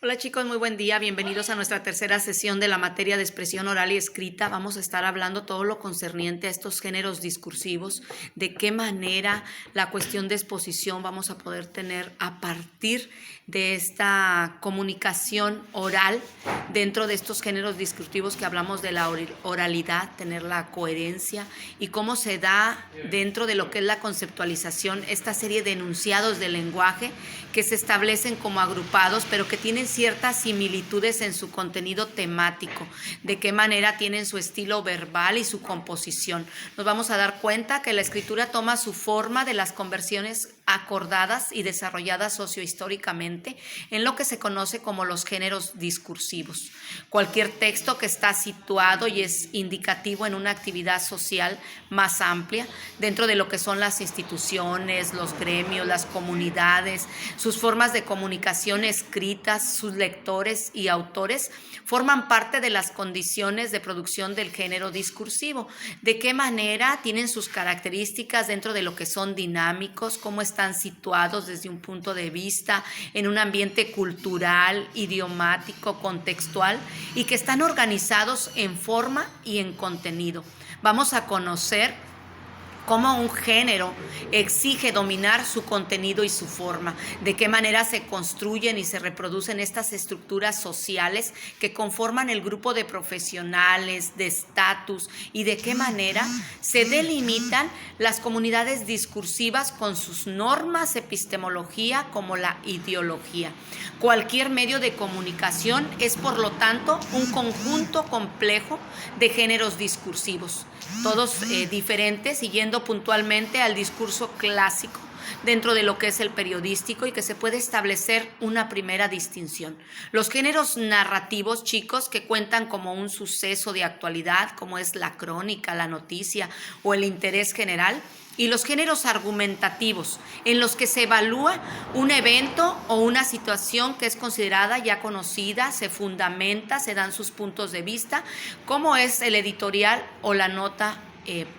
Hola chicos, muy buen día. Bienvenidos a nuestra tercera sesión de la materia de expresión oral y escrita. Vamos a estar hablando todo lo concerniente a estos géneros discursivos, de qué manera la cuestión de exposición vamos a poder tener a partir de esta comunicación oral dentro de estos géneros discursivos que hablamos de la oralidad, tener la coherencia y cómo se da dentro de lo que es la conceptualización esta serie de enunciados del lenguaje que se establecen como agrupados, pero que tienen ciertas similitudes en su contenido temático, de qué manera tienen su estilo verbal y su composición. Nos vamos a dar cuenta que la escritura toma su forma de las conversiones acordadas y desarrolladas sociohistóricamente en lo que se conoce como los géneros discursivos. Cualquier texto que está situado y es indicativo en una actividad social más amplia, dentro de lo que son las instituciones, los gremios, las comunidades, sus formas de comunicación escritas, sus lectores y autores forman parte de las condiciones de producción del género discursivo. ¿De qué manera tienen sus características dentro de lo que son dinámicos? ¿Cómo están situados desde un punto de vista en un ambiente cultural, idiomático, contextual y que están organizados en forma y en contenido? Vamos a conocer cómo un género exige dominar su contenido y su forma, de qué manera se construyen y se reproducen estas estructuras sociales que conforman el grupo de profesionales, de estatus, y de qué manera se delimitan las comunidades discursivas con sus normas, epistemología como la ideología. Cualquier medio de comunicación es, por lo tanto, un conjunto complejo de géneros discursivos, todos diferentes, siguiendo puntualmente al discurso clásico dentro de lo que es el periodístico, y que se puede establecer una primera distinción. Los géneros narrativos, chicos, que cuentan como un suceso de actualidad, como es la crónica, la noticia o el interés general, y los géneros argumentativos, en los que se evalúa un evento o una situación que es considerada ya conocida, se fundamenta, se dan sus puntos de vista, como es el editorial o la nota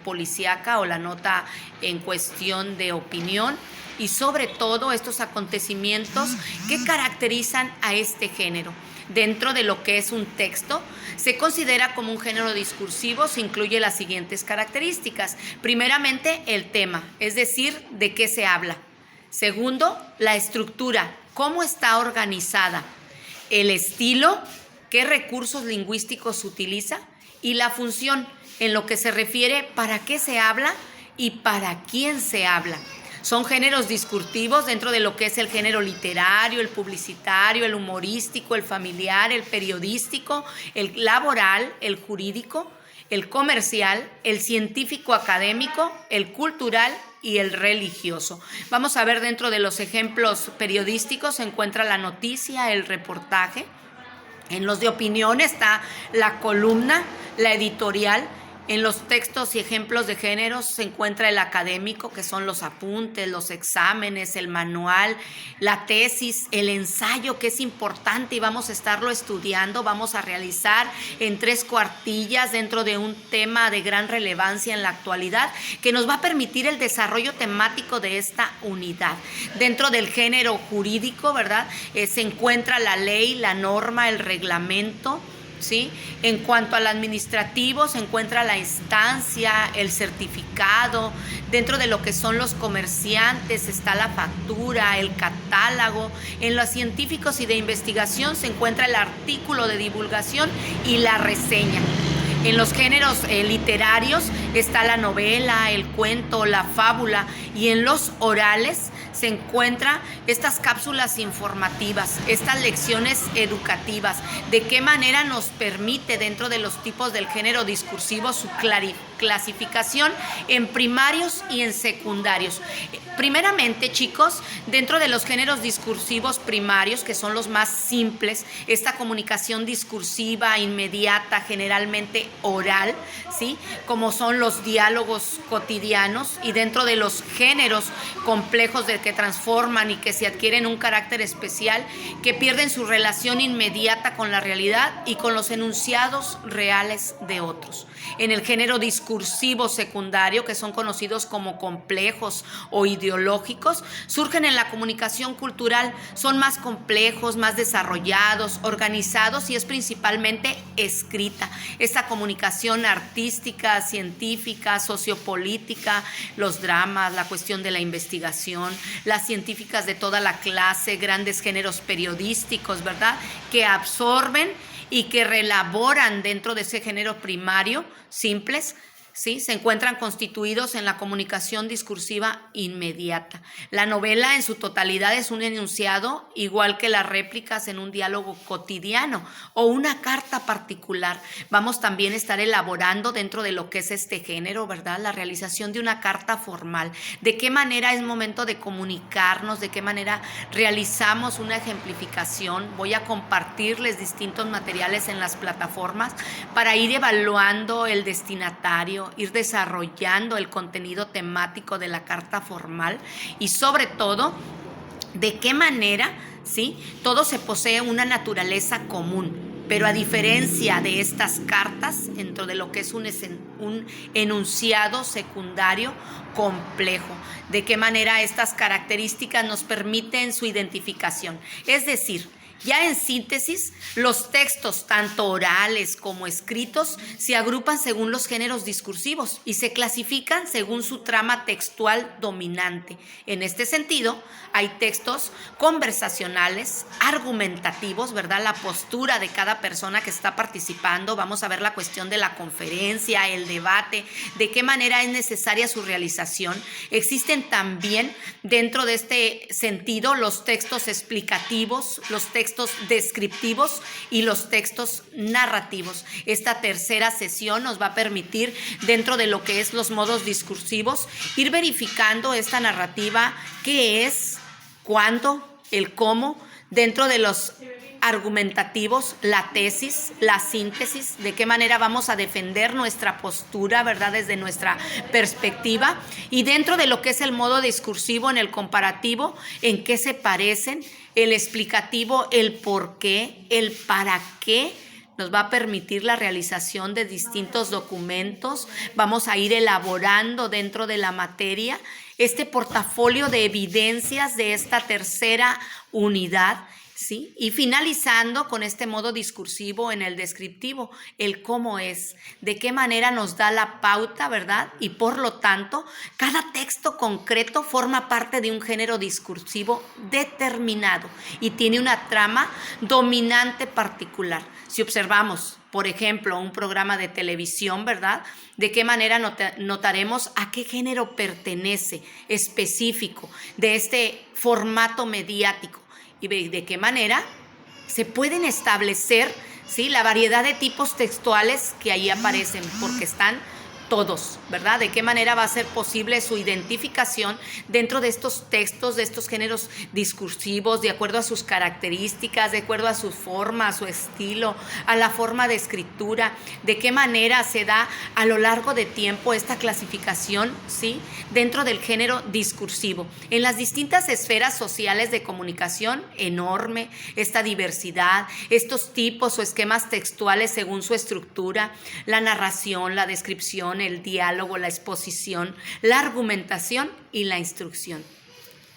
policíaca o la nota en cuestión de opinión, y sobre todo estos acontecimientos que caracterizan a este género. Dentro de lo que es un texto, se considera como un género discursivo, se incluye las siguientes características. Primeramente, el tema, es decir, de qué se habla. Segundo, la estructura, cómo está organizada. El estilo, qué recursos lingüísticos utiliza. Y la función, en lo que se refiere para qué se habla y para quién se habla. Son géneros discursivos dentro de lo que es el género literario, el publicitario, el humorístico, el familiar, el periodístico, el laboral, el jurídico, el comercial, el científico académico, el cultural y el religioso. Vamos a ver, dentro de los ejemplos periodísticos se encuentra la noticia, el reportaje. En los de opinión está la columna, la editorial. En los textos y ejemplos de géneros se encuentra el académico, que son los apuntes, los exámenes, el manual, la tesis, el ensayo, que es importante y vamos a estarlo estudiando. Vamos a realizar en 3 cuartillas dentro de un tema de gran relevancia en la actualidad, que nos va a permitir el desarrollo temático de esta unidad. Dentro del género jurídico, ¿verdad? Se encuentra la ley, la norma, el reglamento, ¿sí? En cuanto al administrativo, se encuentra la instancia, el certificado. Dentro de lo que son los comerciantes está la factura, el catálogo. En los científicos y de investigación se encuentra el artículo de divulgación y la reseña. En los géneros literarios está la novela, el cuento, la fábula, y en los orales se encuentran estas cápsulas informativas, estas lecciones educativas, de qué manera nos permite dentro de los tipos del género discursivo su clasificación en primarios y en secundarios. Primeramente, chicos, dentro de los géneros discursivos primarios, que son los más simples, esta comunicación discursiva inmediata, generalmente oral, ¿sí? Como son los diálogos cotidianos, y dentro de los géneros complejos de que transforman y que se adquieren un carácter especial, que pierden su relación inmediata con la realidad y con los enunciados reales de otros. En el género discursivo discursivo secundario, que son conocidos como complejos o ideológicos, surgen en la comunicación cultural. Son más complejos, más desarrollados, organizados y es principalmente escrita. Esta comunicación artística, científica, sociopolítica, los dramas, la cuestión de la investigación, las científicas de toda la clase, grandes géneros periodísticos, ¿verdad?, que absorben y que reelaboran dentro de ese género primario, simples, ¿sí?, se encuentran constituidos en la comunicación discursiva inmediata. La novela en su totalidad es un enunciado, igual que las réplicas en un diálogo cotidiano o una carta particular. Vamos también a estar elaborando dentro de lo que es este género, ¿verdad?, la realización de una carta formal. De qué manera es momento de comunicarnos, de qué manera realizamos una ejemplificación. Voy a compartirles distintos materiales en las plataformas para ir evaluando el destinatario, ir desarrollando el contenido temático de la carta formal y sobre todo de qué manera, ¿sí?, todo se posee una naturaleza común, pero a diferencia de estas cartas, dentro de lo que es un enunciado secundario complejo, de qué manera estas características nos permiten su identificación. Es decir, ya en síntesis, los textos, tanto orales como escritos, se agrupan según los géneros discursivos y se clasifican según su trama textual dominante. En este sentido, hay textos conversacionales, argumentativos, ¿verdad?, la postura de cada persona que está participando. Vamos a ver la cuestión de la conferencia, el debate, de qué manera es necesaria su realización. Existen también dentro de este sentido los textos explicativos, los textos descriptivos y los textos narrativos. Esta tercera sesión nos va a permitir, dentro de lo que es los modos discursivos, ir verificando esta narrativa, qué es, cuándo, el cómo, dentro de los argumentativos, la tesis, la síntesis, de qué manera vamos a defender nuestra postura, ¿verdad?, desde nuestra perspectiva, y dentro de lo que es el modo discursivo, en el comparativo, en qué se parecen, el explicativo, el por qué, el para qué. Nos va a permitir la realización de distintos documentos. Vamos a ir elaborando dentro de la materia este portafolio de evidencias de esta tercera unidad, ¿sí? Y finalizando con este modo discursivo en el descriptivo, el cómo es, de qué manera nos da la pauta, ¿verdad? Y por lo tanto, cada texto concreto forma parte de un género discursivo determinado y tiene una trama dominante particular. Si observamos, por ejemplo, un programa de televisión, ¿verdad?, de qué manera notaremos a qué género pertenece específico de este formato mediático. Y de qué manera se pueden establecer, ¿sí?, la variedad de tipos textuales que ahí aparecen, porque están todos, ¿verdad? De qué manera va a ser posible su identificación dentro de estos textos, de estos géneros discursivos, de acuerdo a sus características, de acuerdo a su forma, a su estilo, a la forma de escritura, de qué manera se da a lo largo de tiempo esta clasificación, ¿sí?, dentro del género discursivo. En las distintas esferas sociales de comunicación, enorme esta diversidad, estos tipos o esquemas textuales según su estructura, la narración, la descripción, el diálogo, la exposición, la argumentación y la instrucción.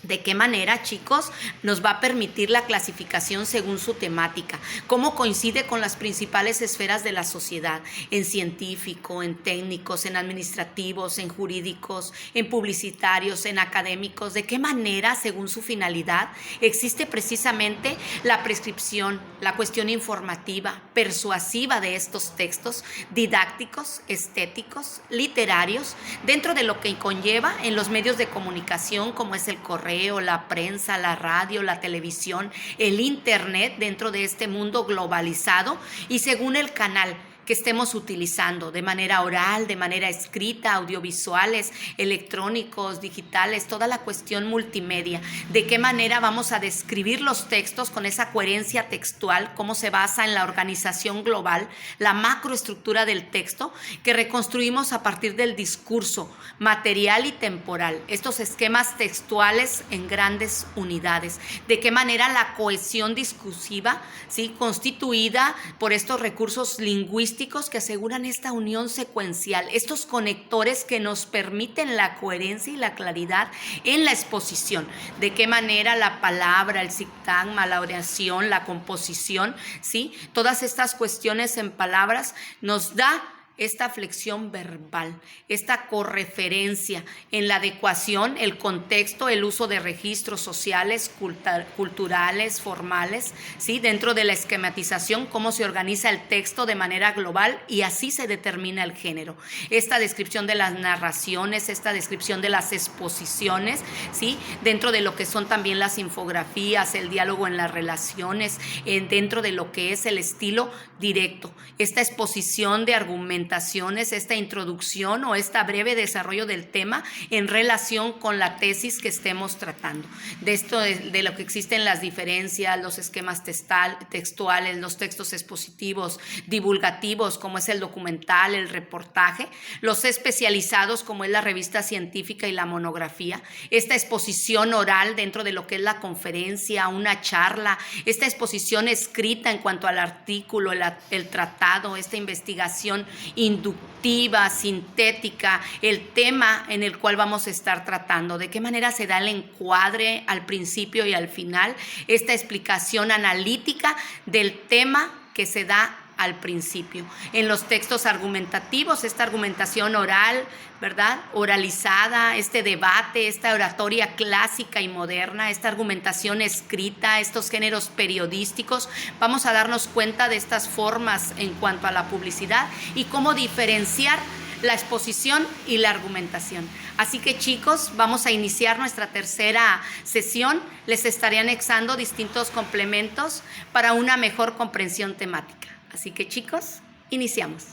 ¿De qué manera, chicos, nos va a permitir la clasificación según su temática? ¿Cómo coincide con las principales esferas de la sociedad? En científico, en técnicos, en administrativos, en jurídicos, en publicitarios, en académicos. ¿De qué manera, según su finalidad, existe precisamente la prescripción, la cuestión informativa, persuasiva de estos textos, didácticos, estéticos, literarios, dentro de lo que conlleva en los medios de comunicación, como es el correo, la prensa, la radio, la televisión, el internet, dentro de este mundo globalizado y según el canal que estemos utilizando, de manera oral, de manera escrita, audiovisuales, electrónicos, digitales, toda la cuestión multimedia, de qué manera vamos a describir los textos con esa coherencia textual, cómo se basa en la organización global, la macroestructura del texto que reconstruimos a partir del discurso material y temporal, estos esquemas textuales en grandes unidades, de qué manera la cohesión discursiva, ¿sí?, constituida por estos recursos lingüísticos lingüísticos que aseguran esta unión secuencial, estos conectores que nos permiten la coherencia y la claridad en la exposición. De qué manera la palabra, el sintagma, la oración, la composición, ¿sí? Todas estas cuestiones en palabras nos da esta flexión verbal, esta correferencia en la adecuación, el contexto, el uso de registros sociales, culturales, formales, ¿sí? Dentro de la esquematización, cómo se organiza el texto de manera global y así se determina el género. Esta descripción de las narraciones, esta descripción de las exposiciones, ¿sí? Dentro de lo que son también las infografías, el diálogo en las relaciones, dentro de lo que es el estilo directo, esta exposición de argumentos, esta introducción o este breve desarrollo del tema en relación con la tesis que estemos tratando. De esto, de lo que existen las diferencias, los esquemas textuales, los textos expositivos, divulgativos, como es el documental, el reportaje, los especializados, como es la revista científica y la monografía, esta exposición oral dentro de lo que es la conferencia, una charla, esta exposición escrita en cuanto al artículo, el tratado, esta investigación inductiva, sintética, el tema en el cual vamos a estar tratando, de qué manera se da el encuadre al principio y al final, esta explicación analítica del tema que se da al principio. En los textos argumentativos, esta argumentación oral, ¿verdad? Oralizada, este debate, esta oratoria clásica y moderna, esta argumentación escrita, estos géneros periodísticos, vamos a darnos cuenta de estas formas en cuanto a la publicidad y cómo diferenciar la exposición y la argumentación. Así que chicos, vamos a iniciar nuestra tercera sesión. Les estaré anexando distintos complementos para una mejor comprensión temática. Así que chicos, iniciamos.